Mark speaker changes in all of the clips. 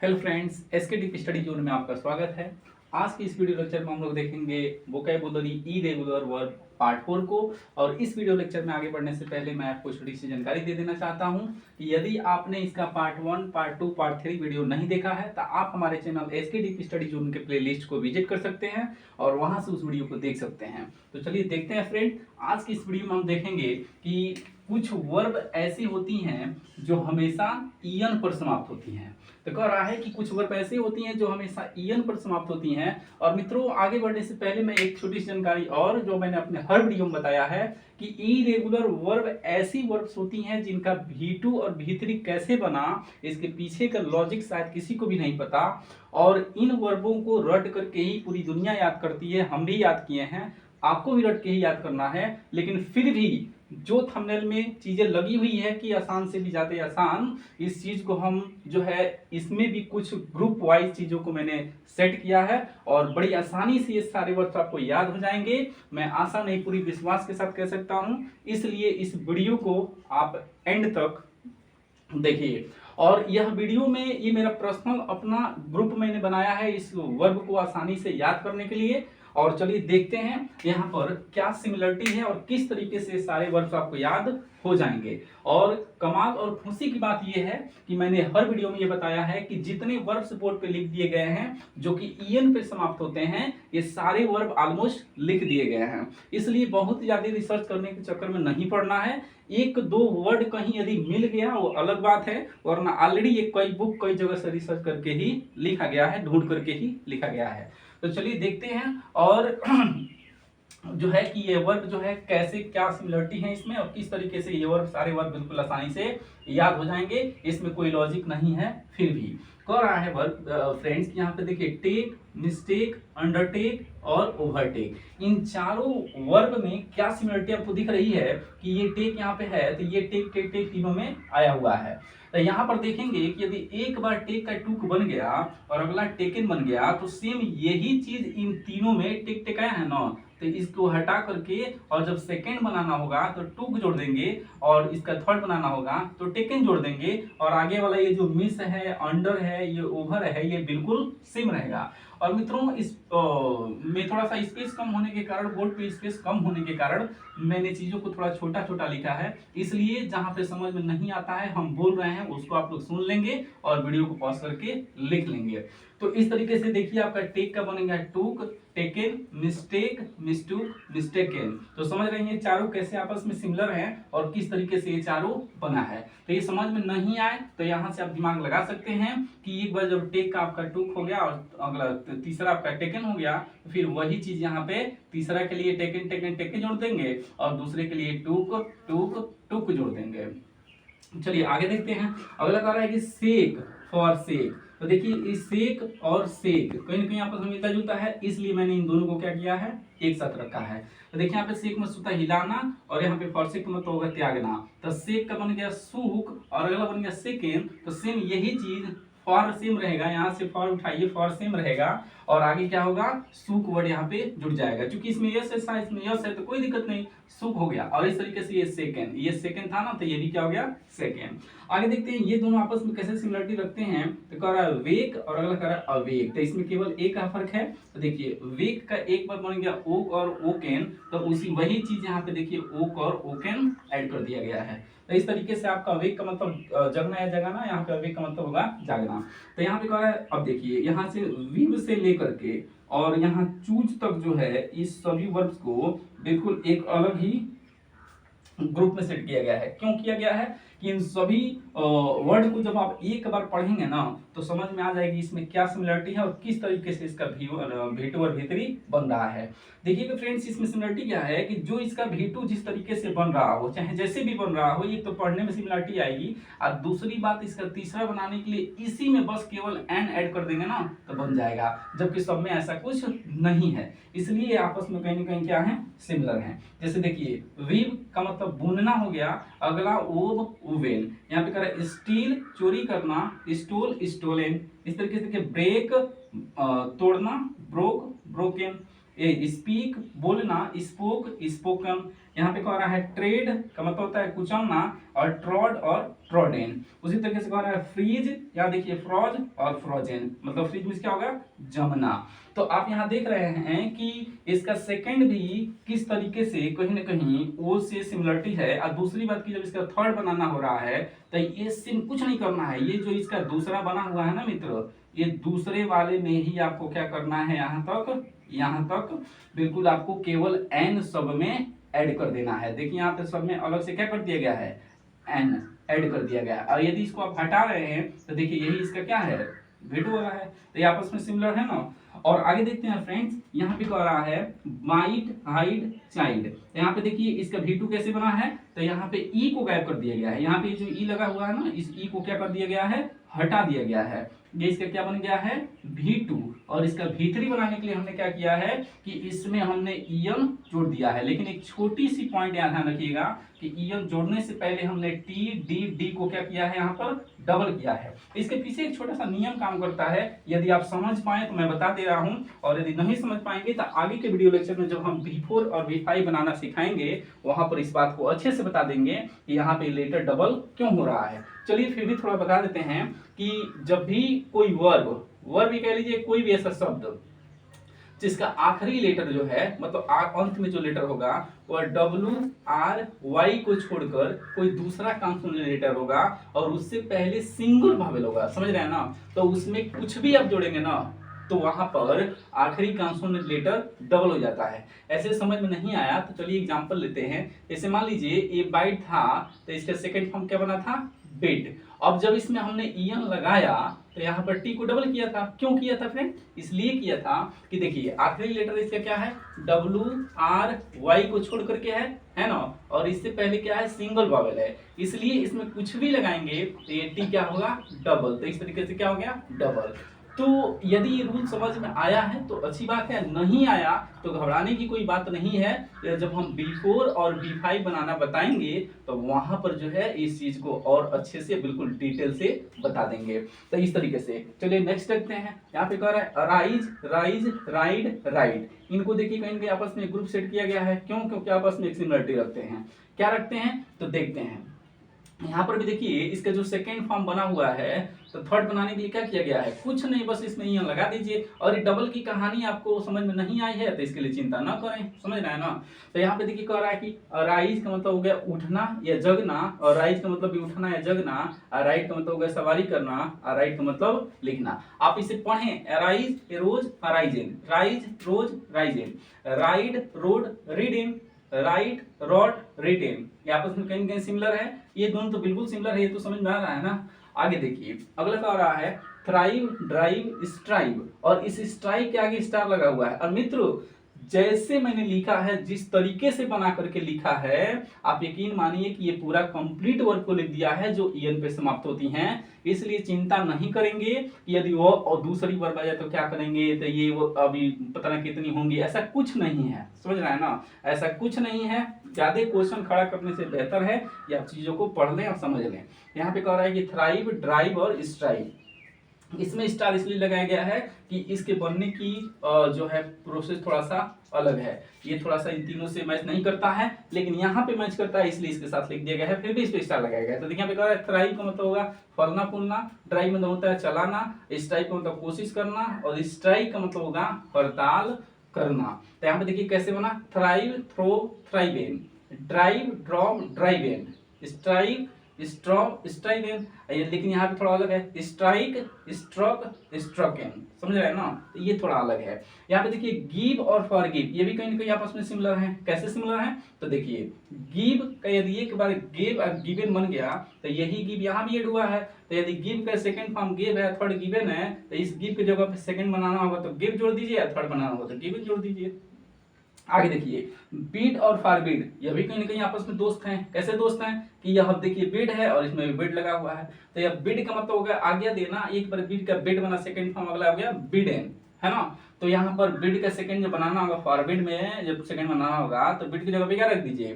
Speaker 1: Hello friends, SK deep study zone में आपका स्वागत है। आज की इस वीडियो लेक्चर में हम लोग देखेंगे वोकैबुलरी इरेगुलर वर्ब पार्ट 4 को। और इस वीडियो लेक्चर में आगे बढ़ने से पहले मैं आपको छोटी सी जानकारी दे देना चाहता हूं कि यदि आपने इसका पार्ट 1, पार्ट 2, पार्ट 3 वीडियो नहीं देखा है तो आप हमारे channel SK deep study zone के प्लेलिस्ट को विजिट कर सकते हैं और वहां से उस वीडियो को देख सकते हैं। तो चलिए देखते हैं फ्रेंड, आज की इस वीडियो में हम देखेंगे कि कुछ वर्ब ऐसी होती हैं जो हमेशा ईएन पर समाप्त होती हैं। तो कह रहा है कि कुछ वर्ब ऐसी होती हैं जो हमेशा ईएन पर समाप्त होती हैं। और मित्रों, आगे बढ़ने से पहले मैं एक छोटी सी जानकारी और जो मैंने अपने हर वीडियो में बताया है कि इरेगुलर वर्ब ऐसी वर्ब्स होती हैं जिनका V2 और V3 कैसे बना, इसके पीछे का लॉजिक शायद किसी को भी नहीं पता। और इन वर्बों को रट करके ही पूरी दुनिया याद करती है, हम भी याद किए हैं, आपको भी रट के ही याद करना है। लेकिन फिर भी जो थंबनेल में चीजें लगी हुई है कि आसान से भी ज्यादा आसान, इस चीज को हम जो है इसमें भी कुछ ग्रुप वाइज चीजों को मैंने सेट किया है और बड़ी आसानी से ये सारे वर्ड्स आपको याद हो जाएंगे। मैं आशा नहीं पूरी विश्वास के साथ कह सकता हूं, इसलिए इस वीडियो को आप एंड तक देखिए। और यह वीडियो में ये मेरा पर्सनल अपना ग्रुप मैंने बनाया है इस वर्ब को आसानी से याद करने के लिए। और चलिए देखते हैं यहाँ पर क्या सिमिलरिटी है और किस तरीके से सारे वर्ब्स आपको याद हो जाएंगे। और कमाल और खुशी की बात यह है कि मैंने हर वीडियो में ये बताया है कि जितने वर्ब्स बोर्ड पे लिख दिए गए हैं जो कि ईएन पे समाप्त होते हैं, ये सारे वर्ब ऑलमोस्ट लिख दिए गए हैं। इसलिए बहुत ज्यादा रिसर्च करने के चक्कर में नहीं पड़ना है। एक दो वर्ड कहीं यदि मिल गया वो अलग बात है, वरना ऑलरेडी ये कई बुक कई जगह से रिसर्च करके ही लिखा गया है, ढूंढ करके ही लिखा गया है। तो चलिए देखते हैं और जो है कि ये वर्ब जो है कैसे क्या सिमिलरिटी है इसमें और किस तरीके से ये वर्ब सारे वर्ब बिल्कुल आसानी से याद हो जाएंगे, इसमें कोई लॉजिक नहीं है। फिर भी कह रहा है वर्ब फ्रेंड्स, यहाँ पे देखिए टेक, मिस्टेक, अंडरटेक और ओवरटेक, इन चारों वर्ब में क्या सिमिलरिटी आपको दिख रही है कि ये टेक यहाँ पे है तो ये टेक टेक टेक तीनों में आया हुआ है। तो यहाँ पर देखेंगे कि यदि एक बार टेक का टूक बन गया और अगला टेकन बन गया तो सेम यही चीज इन तीनों में टेक टेक आया है ना, तो इसको हटा करके और जब सेकंड बनाना होगा तो टूक जोड़ देंगे और इसका थर्ड बनाना होगा तो टेकन जोड़ देंगे और आगे वाला ये जो मिस है, अंडर है, ये ओवर है, ये बिल्कुल सेम रहेगा। और मित्रों इस में थोड़ा सा स्पेस कम होने के कारण, बोर्ड पे स्पेस कम होने के कारण मैंने चीजों को थोड़ा छोटा छोटा लिखा है, इसलिए जहां पे समझ में नहीं आता है हम बोल रहे हैं उसको आप लोग सुन लेंगे और वीडियो को पॉज करके लिख लेंगे। तो इस तरीके से देखिए आपका टेक का बनेगा टूक, टेकन, मिस्टेक, मिस्टूक, मिस्टेकन। तो समझ रहे हैं चारों कैसे आपस में सिमिलर हैं और किस तरीके से ये चारों बना है। तो ये समझ में नहीं आए तो यहाँ से आप दिमाग लगा सकते हैं कि एक बार जब टेक का आपका टूक हो गया और अगला तीसरा आपका टेकन हो गया तो फिर वही चीज यहाँ पे तीसरा के लिए टेकन टेकन टेकन जोड़ देंगे और दूसरे के लिए टूक टूक टूक जोड़ देंगे। चलिए आगे देखते हैं। अगला कह रहा है कि सेक, फॉर सेक। तो देखिए इस सेक और सेक कहीं ना कहीं आपस में मिलता जुलता है, इसलिए मैंने इन दोनों को क्या किया है, एक साथ रखा है। तो देखिए यहाँ पे सेक में सूता हिलाना और यहाँ पे फॉर सेक मतलब होगा त्यागना। तो सेक का बन गया सूक और अगला बन गया सेकेंड। तो सेम यही चीज फॉर सेम रहेगा, यहाँ से फॉर उठाइए फॉर सेम रहेगा और आगे क्या होगा, सूक वर्ड यहाँ पे जुड़ जाएगा। क्योंकि इसमें यस है, इसमें यस है तो कोई दिक्कत नहीं, सूक हो गया। और इस तरीके से ये सेकंड था ना, तो ये भी क्या हो गया, सेकंड। आगे देखते हैं ये दोनों आपस में कैसे सिमिलरिटी रखते हैं। तो कह रहा है वेक और अगला कह रहा है अवेक। तो इसमें केवल एक का फर्क है। तो देखिए वेक का एक बार बन गया ओक और ओकेन, तो उसी वही चीज यहाँ पे देखिए ओक और ओकेन ऐड कर दिया गया है। तो इस तरीके से आपका अवेक का मतलब जगना या जगाना, यहाँ पे अवेक का मतलब होगा जागना। तो यहाँ पे कह रहा है, अब देखिए यहाँ से विव से लेकर के और यहाँ चूज तक जो है इस सभी वर्ब्स को बिल्कुल एक अलग ही ग्रुप में सेट किया गया है। क्यों किया गया है कि इन सभी वर्ड को जब आप एक बार पढ़ेंगे ना तो समझ में आ जाएगी इसमें क्या सिमिलरिटी है और किस तरीके से इसका V2 और V3 बन रहा है। देखिएगा फ्रेंड्स, इसमें सिमिलरिटी क्या है कि जो इसका V2 जिस तरीके से बन रहा हो, चाहे जैसे भी बन रहा हो, ये तो पढ़ने में सिमिलरिटी आएगी। और दूसरी बात, इसका तीसरा बनाने के लिए इसी में बस केवल एन ऐड कर देंगे ना तो बन जाएगा, जबकि सब में ऐसा कुछ नहीं है। इसलिए आपस में कहीं ना कहीं क्या है, सिमिलर है। जैसे देखिए वीव का मतलब बुनना हो गया, अगला ओव उवेन। यहाँ पे कह रहा है स्टील चोरी करना, स्टोल स्टोलन। इस तरीके से देखिए ब्रेक तोड़ना, ब्रोक ब्रोकन। स्पीक बोलना, स्पोक स्पोकन। यहाँ पे कह रहा है ट्रेड का मतलब होता है कुचलना, और ट्रॉड और ट्रॉडेन। उसी तरीके से कह रहा है फ्रीज, यहाँ देखिए फ्रॉज और फ्रोजन, मतलब फ्रीज में क्या होगा, जमना। तो आप यहाँ देख रहे हैं कि इसका सेकंड भी किस तरीके से कहीं ना कहीं ओ से सिमिलरिटी है। और दूसरी बात की जब इसका थर्ड बनाना हो रहा है तो ये सिम कुछ नहीं करना है, ये जो इसका दूसरा बना हुआ है ना मित्र, ये दूसरे वाले में ही आपको क्या करना है, यहाँ तक बिल्कुल आपको केवल एन सब में ऐड कर देना है। देखिए यहाँ पे सब में अलग से क्या कर दिया गया है, एन ऐड कर दिया गया है। और यदि इसको आप हटा रहे हैं तो देखिए यही इसका क्या है, V2 वाला है, तो ये आपस में सिमिलर है ना। और आगे देखते हैं फ्रेंड्स, यहाँ पे कह रहा है माइट हाइड चाइल्ड। यहाँ पे देखिए इसका V2 कैसे बना है, तो यहाँ पे ई को गायब कर दिया गया है। यहाँ पे जो ई लगा हुआ है ना, इस ई को क्या कर दिया गया है, हटा दिया गया है। ये इसका क्या बन गया है, V2। और इसका V3 बनाने के लिए हमने क्या किया है कि इसमें हमने ईएन जोड़ दिया है। लेकिन एक छोटी सी पॉइंट यहाँ ध्यान रखिएगा कि ईएन जोड़ने से पहले हमने टी डी डी को क्या किया है, यहाँ पर डबल किया है। इसके पीछे एक छोटा सा नियम काम करता है, यदि आप समझ पाए तो मैं बता दे रहा हूँ, और यदि नहीं समझ पाएंगे तो आगे के वीडियो लेक्चर में जब हम V4 और V5 बनाना सिखाएंगे वहां पर इस बात को अच्छे से बता देंगे कि यहाँ पे लेटर डबल क्यों हो रहा है। चलिए फिर भी थोड़ा बता देते हैं कि जब भी कोई वर्ब भी कह लीजिए, कोई भी ऐसा शब्द जिसका आखिरी लेटर जो है, मतलब अंत में जो लेटर होगा वह WRY को छोड़कर कोई दूसरा कॉन्सोनेंट लेटर होगा और उससे पहले सिंगल वॉवेल होगा, समझ रहे हैं ना। तो उसमें कुछ भी आप जोड़ेंगे ना तो वहां पर आखिरी कॉन्सोनेंट लेटर डबल हो जाता है। ऐसे समझ में नहीं आया तो चलिए एग्जांपल लेते हैं। जैसे मान लीजिए ए बाइट था तो इसका सेकंड फॉर्म क्या बना था, बिट। अब जब इसमें हमने ईएन लगाया तो यहाँ पर टी को डबल किया था। क्यों किया था फ्रेंड, इसलिए किया था कि देखिए आखिरी लेटर इसका क्या है, WRY को छोड़ करके है ना, और इससे पहले क्या है, सिंगल वॉवेल है, इसलिए इसमें कुछ भी लगाएंगे तो ये टी क्या होगा, डबल। तो इस तरीके से क्या हो गया, डबल। तो यदि ये रूल समझ में आया है तो अच्छी बात है, नहीं आया तो घबराने की कोई बात नहीं है। जब हम B4 और B5 बनाना बताएंगे तो वहां पर जो है इस चीज को और अच्छे से बिल्कुल डिटेल से बता देंगे। तो इस तरीके से चलिए नेक्स्ट देखते हैं। यहाँ पे कह रहा है राइज राइज राइड राइड। इनको देखिए कहीं कहीं आपस में ग्रुप सेट किया गया है। क्यों, क्योंकि आपस में एक सिमिलरिटी रखते हैं। क्या रखते हैं तो देखते हैं। यहाँ पर भी देखिए इसका जो सेकेंड फॉर्म बना हुआ है तो थर्ड बनाने के लिए क्या किया गया है, कुछ नहीं, बस इसमें ईएन लगा दीजिए। और ये डबल की कहानी आपको समझ में नहीं आई है तो इसके लिए चिंता ना करें, समझ रहे हैं ना। तो यहाँ पे देखिए कह रहा है कि राइज का मतलब हो गया उठना या जगना, और राइज का मतलब भी उठना या जगना, और राइड का मतलब हो गया सवारी करना, और राइट का मतलब लिखना। आप इसे पढ़ें, rise rose risen, rise rose risen, ride rode reading, write rod written. ये आपस में कहीं कहीं सिमिलर है, ये दोनों तो बिल्कुल सिमिलर है, ये तो समझ में आ रहा है ना। आगे देखिए अगला क्या हो रहा है, थ्राइव ड्राइव स्ट्राइव, और इस स्ट्राइव के आगे स्टार लगा हुआ है। और मित्रों जैसे मैंने लिखा है, जिस तरीके से बना करके लिखा है, आप यकीन मानिए कि ये पूरा कंप्लीट वर्ड को लिख दिया है जो ईएन पे समाप्त होती हैं। इसलिए चिंता नहीं करेंगे कि यदि वो और दूसरी वर्ब आ जाए तो क्या करेंगे, तो ये वो अभी पता नहीं कितनी होंगी, ऐसा कुछ नहीं है, समझ रहे हैं ना, ऐसा कुछ नहीं है। ज्यादा क्वेश्चन खड़ा करने से बेहतर है कि आप चीजों को पढ़ लें और समझ लें। यहाँ पे कह रहा है कि थ्राइव ड्राइव और स्ट्राइव, इसमें स्टार इसलिए लगाया गया है कि इसके बनने की जो है प्रोसेस थोड़ा सा अलग है। ये थोड़ा सा इन तीनों से मैच नहीं करता है, लेकिन यहाँ पे मैच करता है, इसलिए इसके साथ लिख दिया गया है, फिर भी इस पे स्टार लगाया गया है। तो देखिए यहाँ पे कह रहा है थ्राइव का मतलब होगा फलना फूलना, ड्राइव मतलब होता है चलाना, स्ट्राइक का मतलब कोशिश करना, और स्ट्राइक का मतलब होगा हड़ताल करना। तो यहाँ पे देखिए कैसे बना, thrive throw thriven, drive drop driven, strike struck strike, लेकिन यहाँ पे थोड़ा अलग है, स्ट्राइक स्ट्रोक स्ट्रोकन, समझ रहे हैं ना, तो ये थोड़ा अलग है। यहाँ पे देखिए गिव और फॉरगिव, ये भी कहीं ना कहीं आपस में सिमिलर हैं। कैसे सिमिलर हैं तो देखिए गिव का यदि एक बार गिव और गिवन बन गया तो यही गिव यहाँ भी ऐड हुआ है। तो यदि गिव का सेकंड फॉर्म गिव है, थर्ड गिवन है, तो इस गिव की जगह पे सेकंड बनाना होगा तो गिव जोड़ दीजिए, थर्ड बनाना होगा तो गिवन जोड़ दीजिए। आगे देखिए बीड और फारबीड, यह भी कहीं ना कहीं आपस में दोस्त हैं। कैसे दोस्त हैं कि यह देखिए बीड है और इसमें भी बीड लगा हुआ है, तो यह बीड का मतलब हो गया आज्ञा देना। एक बार बीड का बीड बना, सेकंड फॉर्म अगला हो गया बीडन, है ना। तो यहाँ पर बीड का सेकंड जब बनाना होगा, फॉरबीड में जब सेकंड बनाना होगा तो बीड की जगह पे क्या रख दीजिए,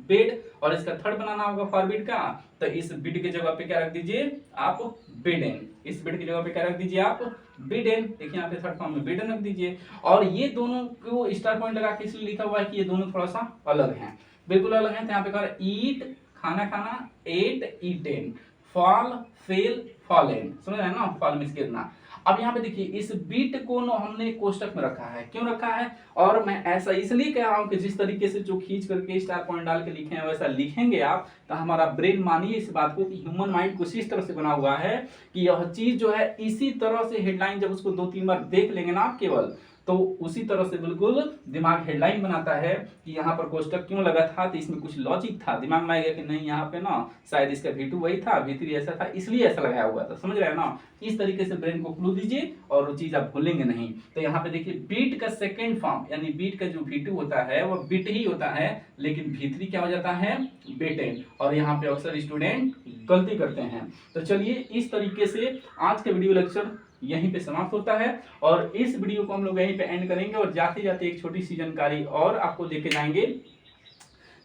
Speaker 1: बीड, और इसका थर्ड बनाना होगा फॉरबीड का, तो इस बीड की जगह पे क्या रख दीजिए आप, बीडन। इस बिड की जगह पे क्या रख दीजिए आप, बिडेन। देखिए यहाँ पे थर्ड फॉर्म में बिडेन रख दीजिए। और ये दोनों को स्टार पॉइंट लगा के इसलिए लिखा हुआ है कि ये दोनों थोड़ा सा अलग हैं, बिल्कुल अलग हैं। तो यहाँ पे कह ईट खाना खाना, eight eaten, fall fail fallen, समझ रहे हैं ना, फॉल मींस गिरना। अब यहाँ पे देखिए इस बीट को न हमने कोष्टक में रखा है, क्यों रखा है, और मैं ऐसा इसलिए कह रहा हूं कि जिस तरीके से जो खींच करके स्टार पॉइंट डाल के लिखे हैं वैसा लिखेंगे आप, तो हमारा ब्रेन मानिए इस बात को कि ह्यूमन माइंड कुछ इस तरह से बना हुआ है कि यह चीज जो है इसी तरह से हेडलाइन जब उसको 2-3 बार देख लेंगे ना आप केवल, तो उसी तरह से बिल्कुल दिमाग हेडलाइन बनाता है कि यहाँ पर कोष्टक क्यों लगा था, तो इसमें कुछ लॉजिक था, दिमाग में आएगा कि नहीं यहाँ पे ना शायद इसका V2 वही था, V3 ऐसा था, इसलिए ऐसा लगाया हुआ था, समझ रहे हैं ना। इस तरीके से ब्रेन को क्लू दीजिए और वो चीज आप भूलेंगे नहीं। तो यहाँ पे देखिए बीट का सेकेंड फॉर्म यानी बीट का जो V2 होता है वो बिट ही होता है, लेकिन V3 क्या हो जाता है, बेटेन। और यहाँ पे अक्सर स्टूडेंट गलती करते हैं। तो चलिए इस तरीके से आज के वीडियो लेक्चर यहीं पे समाप्त होता है और इस वीडियो को हम लोग यहीं पे एंड करेंगे। और जाते जाते एक छोटी सी जानकारी और आपको देके जाएंगे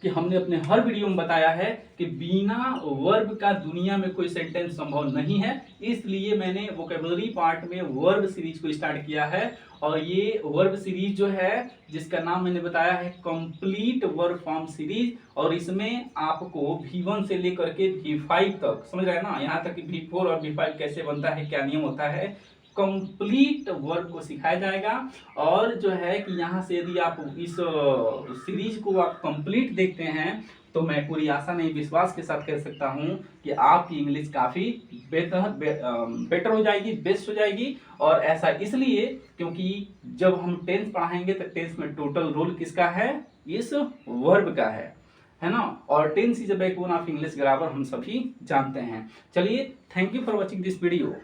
Speaker 1: कि हमने अपने हर वीडियो में बताया है कि बिना वर्ब का दुनिया में कोई सेंटेंस संभव नहीं है, इसलिए मैंने वोकैबुलरी पार्ट में वर्ब सीरीज को स्टार्ट किया है। और ये वर्ब सीरीज जो है जिसका नाम मैंने बताया है कंप्लीट वर्ब फॉर्म सीरीज, और इसमें आपको V1 से लेकर के V5 तक, समझ रहे हैं ना, यहाँ तक कि V4 और V5 कैसे बनता है, क्या नियम होता है, कंप्लीट वर्ब को सिखाया जाएगा। और जो है कि यहाँ से यदि आप इस सीरीज को आप कंप्लीट देखते हैं तो मैं पूरी आशा नहीं विश्वास के साथ कह सकता हूँ कि आपकी इंग्लिश काफ़ी बेटर हो जाएगी, बेस्ट हो जाएगी। और ऐसा इसलिए क्योंकि जब हम टेंस पढ़ाएंगे तो टेंस में टोटल रोल किसका है, इस वर्ब का है ना। और tense is the backbone of English grammar हम सभी जानते हैं। चलिए thank you for watching this video.